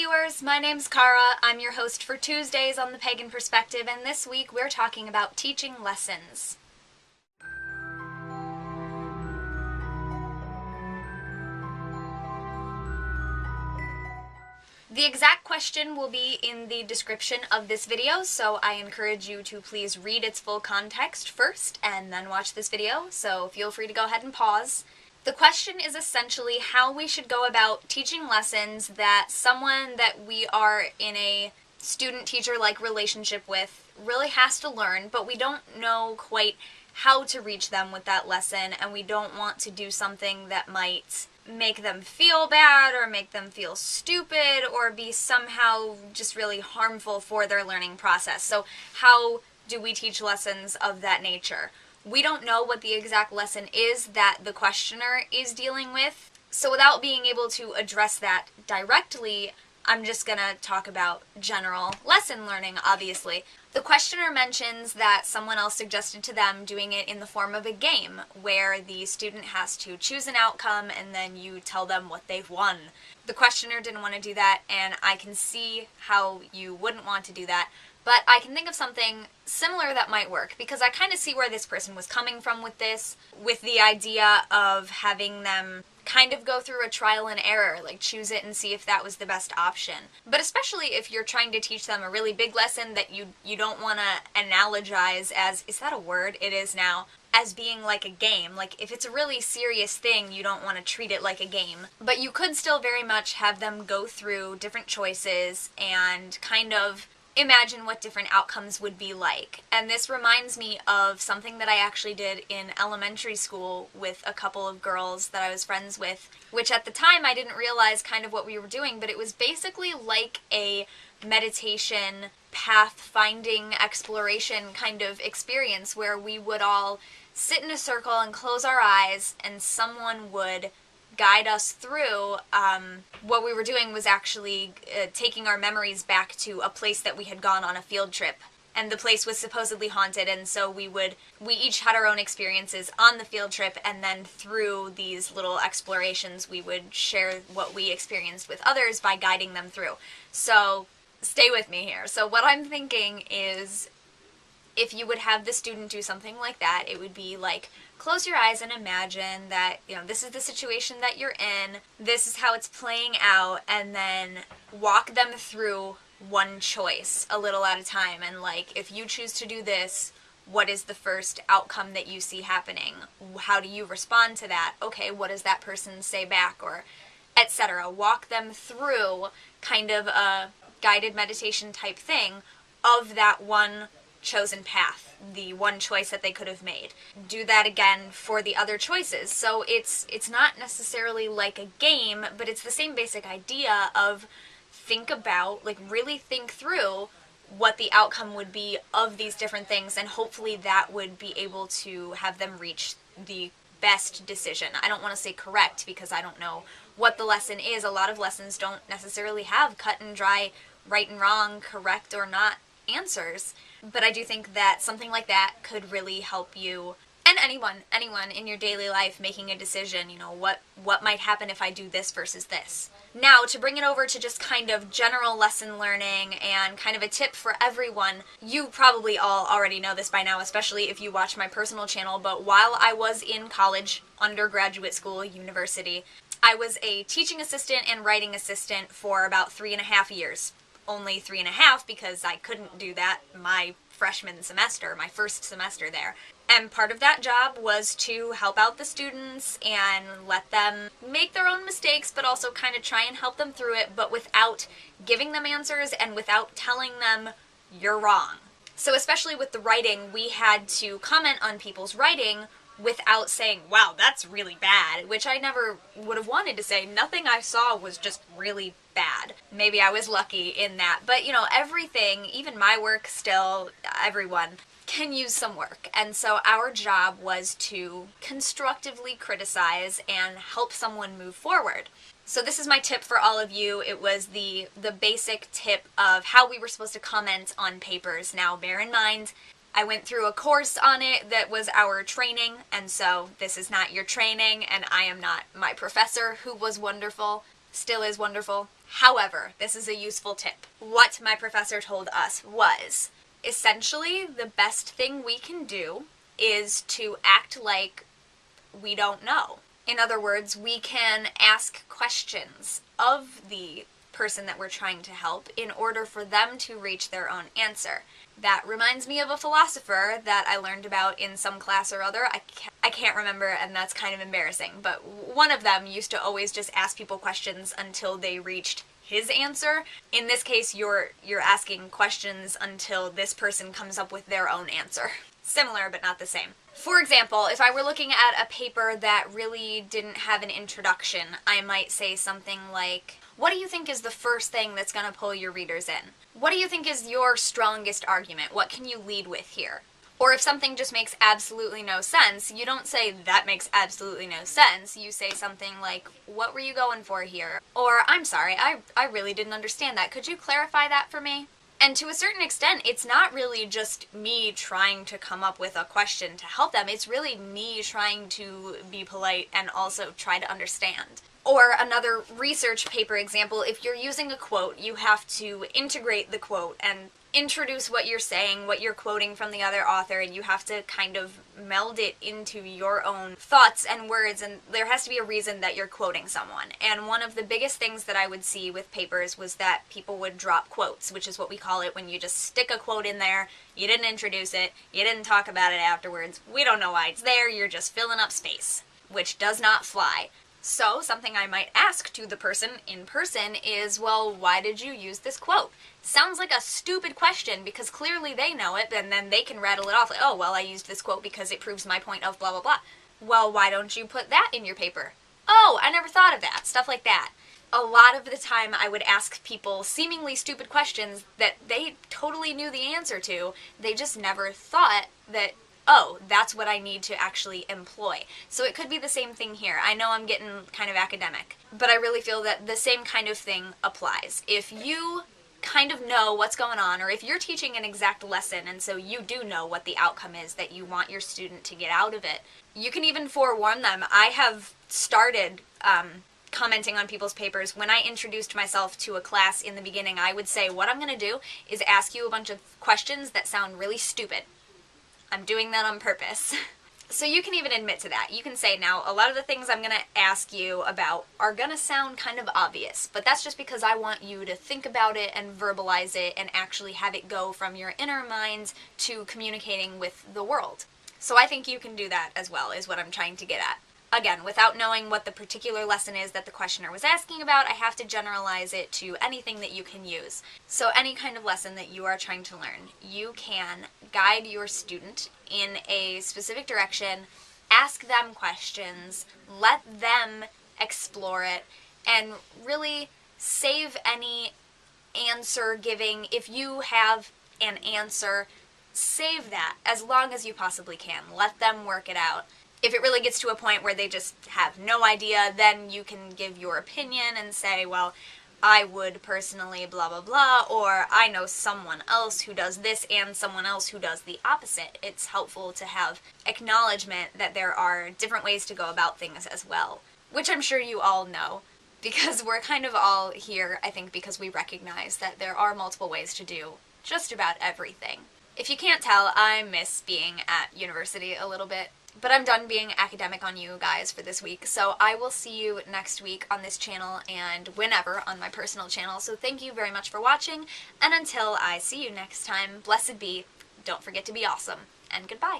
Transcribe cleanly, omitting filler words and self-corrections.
viewers, my name's Cara. I'm your host for Tuesdays on the Pagan Perspective, and this week we're talking about teaching lessons. The exact question will be in the description of this video, so I encourage you to please read its full context first and then watch this video, so feel free to go ahead and pause. The question is essentially how we should go about teaching lessons that someone that we are in a student-teacher-like relationship with really has to learn, but we don't know quite how to reach them with that lesson, and we don't want to do something that might make them feel bad or make them feel stupid or be somehow just really harmful for their learning process. So how do we teach lessons of that nature? We don't know what the exact lesson is that the questioner is dealing with, so without being able to address that directly, I'm just gonna talk about general lesson learning, obviously. The questioner mentions that someone else suggested to them doing it in the form of a game, where the student has to choose an outcome and then you tell them what they've won. The questioner didn't want to do that, and I can see how you wouldn't want to do that. But I can think of something similar that might work, because I kind of see where this person was coming from with this, with the idea of having them kind of go through a trial and error, like choose it and see if that was the best option. But especially if you're trying to teach them a really big lesson that you don't want to analogize as, is that a word? It is now. As being like a game. Like, if it's a really serious thing, you don't want to treat it like a game. But you could still very much have them go through different choices and kind of imagine what different outcomes would be like. And this reminds me of something that I actually did in elementary school with a couple of girls that I was friends with, which at the time I didn't realize kind of what we were doing, but it was basically like a meditation, path-finding, exploration kind of experience where we would all sit in a circle and close our eyes, and someone would guide us through. What we were doing was actually taking our memories back to a place that we had gone on a field trip, and the place was supposedly haunted, and so we each had our own experiences on the field trip, and then through these little explorations we would share what we experienced with others by guiding them through. So stay with me here. So what I'm thinking is, if you would have the student do something like that, it would be like, close your eyes and imagine that, this is the situation that you're in, this is how it's playing out, and then walk them through one choice a little at a time. And like, if you choose to do this, what is the first outcome that you see happening? How do you respond to that? Okay, what does that person say back? Or etc. Walk them through kind of a guided meditation type thing of that one chosen path, the one choice that they could have made. Do that again for the other choices. So it's not necessarily like a game, but it's the same basic idea of really think through what the outcome would be of these different things, and hopefully that would be able to have them reach the best decision. I don't want to say correct, because I don't know what the lesson is. A lot of lessons don't necessarily have cut and dry right and wrong, correct or not answers. But I do think that something like that could really help you, and anyone in your daily life making a decision, what might happen if I do this versus this. Now, to bring it over to just kind of general lesson learning and kind of a tip for everyone, you probably all already know this by now, especially if you watch my personal channel, but while I was in college, undergraduate school, university, I was a teaching assistant and writing assistant for about 3.5 years. Only 3.5 because I couldn't do that my freshman semester, my first semester there. And part of that job was to help out the students and let them make their own mistakes, but also kind of try and help them through it, but without giving them answers and without telling them you're wrong. So especially with the writing, we had to comment on people's writing without saying, wow, that's really bad, which I never would have wanted to say. Nothing I saw was just really bad. Maybe I was lucky in that. But, everything, even my work still, everyone can use some work. And so our job was to constructively criticize and help someone move forward. So this is my tip for all of you. It was the basic tip of how we were supposed to comment on papers. Now, bear in mind, I went through a course on it that was our training, and so this is not your training, and I am not my professor, who was wonderful, still is wonderful. However, this is a useful tip. What my professor told us was, essentially, the best thing we can do is to act like we don't know. In other words, we can ask questions of the person that we're trying to help in order for them to reach their own answer. That reminds me of a philosopher that I learned about in some class or other. I can't remember, and that's kind of embarrassing, but one of them used to always just ask people questions until they reached his answer. In this case, you're asking questions until this person comes up with their own answer. Similar, but not the same. For example, if I were looking at a paper that really didn't have an introduction, I might say something like, what do you think is the first thing that's going to pull your readers in? What do you think is your strongest argument? What can you lead with here? Or if something just makes absolutely no sense, you don't say, that makes absolutely no sense. You say something like, what were you going for here? Or, I'm sorry, I really didn't understand that. Could you clarify that for me? And to a certain extent, it's not really just me trying to come up with a question to help them. It's really me trying to be polite and also try to understand. Or another research paper example, if you're using a quote, you have to integrate the quote and introduce what you're saying, what you're quoting from the other author, and you have to kind of meld it into your own thoughts and words, and there has to be a reason that you're quoting someone. And one of the biggest things that I would see with papers was that people would drop quotes, which is what we call it when you just stick a quote in there, you didn't introduce it, you didn't talk about it afterwards, we don't know why it's there, you're just filling up space, which does not fly. So, something I might ask to the person in person is, well, why did you use this quote? Sounds like a stupid question because clearly they know it, and then they can rattle it off like, oh, well, I used this quote because it proves my point of blah, blah, blah. Well, why don't you put that in your paper? Oh, I never thought of that. Stuff like that. A lot of the time I would ask people seemingly stupid questions that they totally knew the answer to. They just never thought that, oh, that's what I need to actually employ. So it could be the same thing here. I know I'm getting kind of academic, but I really feel that the same kind of thing applies. If you kind of know what's going on, or if you're teaching an exact lesson and so you do know what the outcome is that you want your student to get out of it, you can even forewarn them. I have started commenting on people's papers. When I introduced myself to a class in the beginning, I would say, what I'm going to do is ask you a bunch of questions that sound really stupid. I'm doing that on purpose. So you can even admit to that. You can say, now, a lot of the things I'm going to ask you about are going to sound kind of obvious, but that's just because I want you to think about it and verbalize it and actually have it go from your inner mind to communicating with the world. So I think you can do that as well, is what I'm trying to get at. Again, without knowing what the particular lesson is that the questioner was asking about, I have to generalize it to anything that you can use. So any kind of lesson that you are trying to learn, you can guide your student in a specific direction, ask them questions, let them explore it, and really save any answer giving. If you have an answer, save that as long as you possibly can. Let them work it out. If it really gets to a point where they just have no idea, then you can give your opinion and say, well, I would personally blah blah blah, or I know someone else who does this and someone else who does the opposite. It's helpful to have acknowledgement that there are different ways to go about things as well, which I'm sure you all know, because we're kind of all here, I think, because we recognize that there are multiple ways to do just about everything. If you can't tell, I miss being at university a little bit. But I'm done being academic on you guys for this week, so I will see you next week on this channel and whenever on my personal channel. So thank you very much for watching, and until I see you next time, blessed be, don't forget to be awesome, and goodbye.